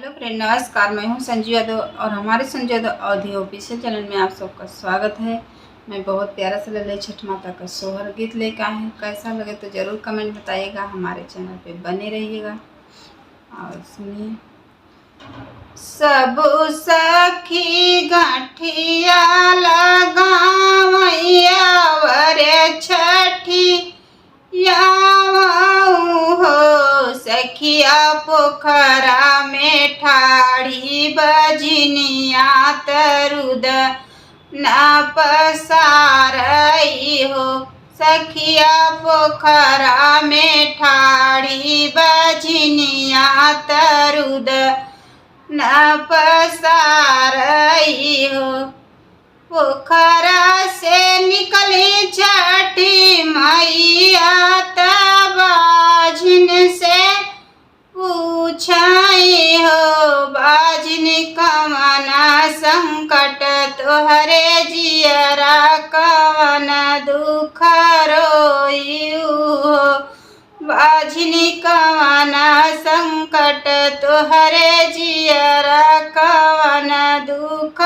Hello friend, नमस्कार। मैं हूं संजू यादव और हमारे Sanju Yadav audio official channel में आप सबका स्वागत है। मैं बहुत प्यारा सा लल्ले छठ माता का सोहर गीत लेकर आए हैं। कैसा लगे तो ज़रूर कमेंट बताइएगा। हमारे चैनल पे बने रहिएगा और सुनिए। सब सखी गठिया लगावैया वरे छठी यावऊ हो सखिया पोखरा में ठाड़ी बजनिया तरुद न पसारई हो। सखिया पोखरा में ठाड़ी बजनिया तरुद न पसारई हो। पोखरा से निकली छठी मैया बाजिन से पूछाई हो। बाजिन कवन संकट तोहरे जियरा कवन दुख रोई हो। बाजिन कवन संकट तोहरे जियरा कवन दुख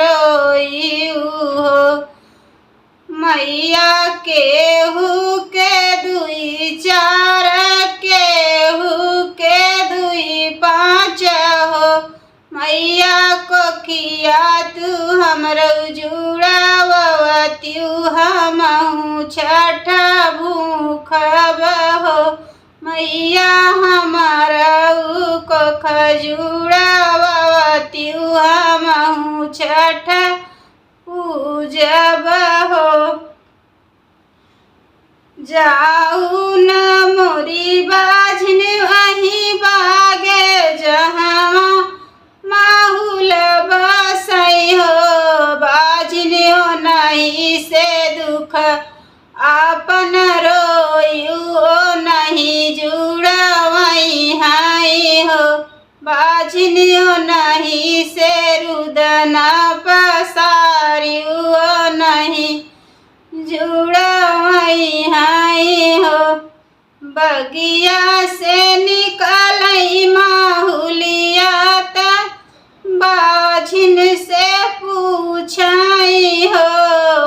रोई हो। मैया केहू के दुई चार केहू के दुई पाँच हो। मैया को किया तू हमरो जुड़ावत्यू हमहू छठ भूखब हो। मैया हमारा को खजुड़ावत्यू हमहू छठ पूजब हो। जाऊ न मोरी बाझिन वहीं बागे जहाँ माहुल बसई हो। बाझिन हो नहीं से दुख आपन रोयू नहीं जुड़वई हाई हो। बाझिन हो नहीं से रुदन पसारियो नहीं जुड़वई हाई हो। बगिया से निकलई माहुलिया त बाझिन से पूछाई हो।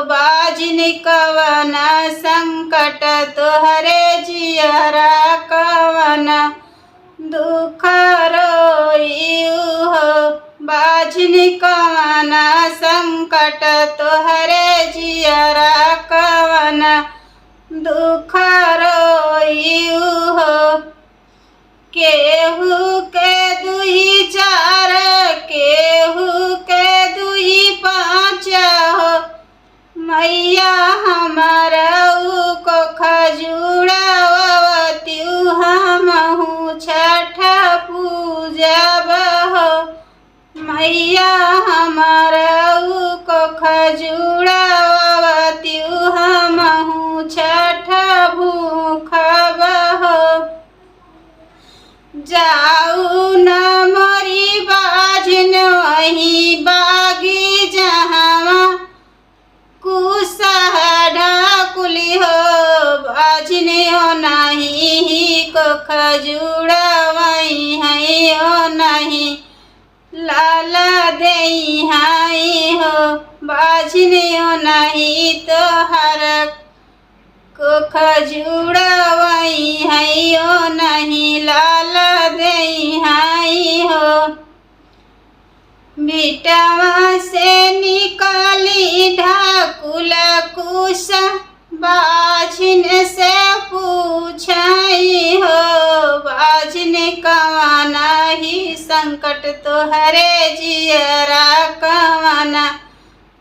बाझिन कवन संकट तोहरे जियरा कवन दुख रोई हो। बाझिन कवन संकट तोहरे जियरा कवन दुख रोई हो। केहू के दुई चार केहू के दुई पाँच हो। मैया हमारा को खजुड़ावत्यू हमहू छठ पूजब हो। मैया हमारा को खजुड़ावत्यू हमहू छठ भूखब हो। जाऊ न मोरी बाझिन वहीं बागी जहाँ कुली हो। बाझिन हो नहीं को खजुड़वई है हो नहीं लाला देई हाई हो। बाझिन हो नहीं तो हर को खजुड़वई है हो नहीं लाला देई हाई हो। बिटवा से निकाली ढाकुल कुश बाझिन से पूछाई हो। बाझिन कवन ही संकट तोहरे जियरा कवन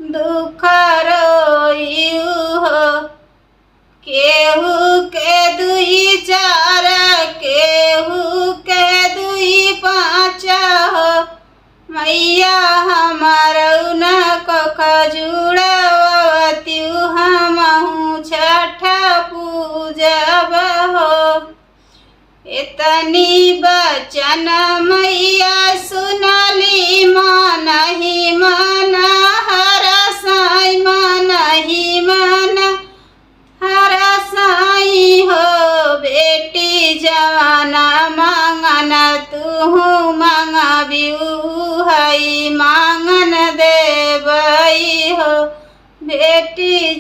दुख रोई हो। केहू के दुई चार केहू के दुई पाँच हो। मैया हमारा न को खजुड़ावत्यू हमहू छठ पूजब हो। इतनी बचन मैया सुनली मन ही मन हर साई मन ही मन हर साई हो। बेटी जवाना मांगना तू मांगा भी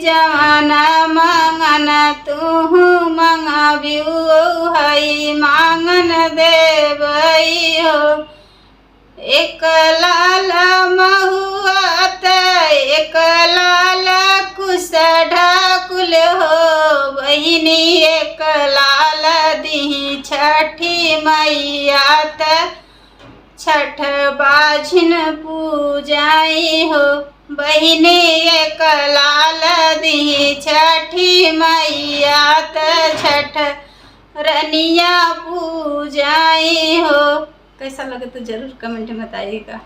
जवाना मांगन तू मंगाबियू हई मांगन देवई हो। एक लाल महुआ त एक लाल कुश ढाकुल हो। बहिनी एक लाल दी छठी मैया त छठ बाझिन पूजाई हो। बहिनी एक लाल दी छठी मैया त छठ रनिया पूजाई हो। कैसा लगे तो ज़रूर कमेंट में बताइएगा।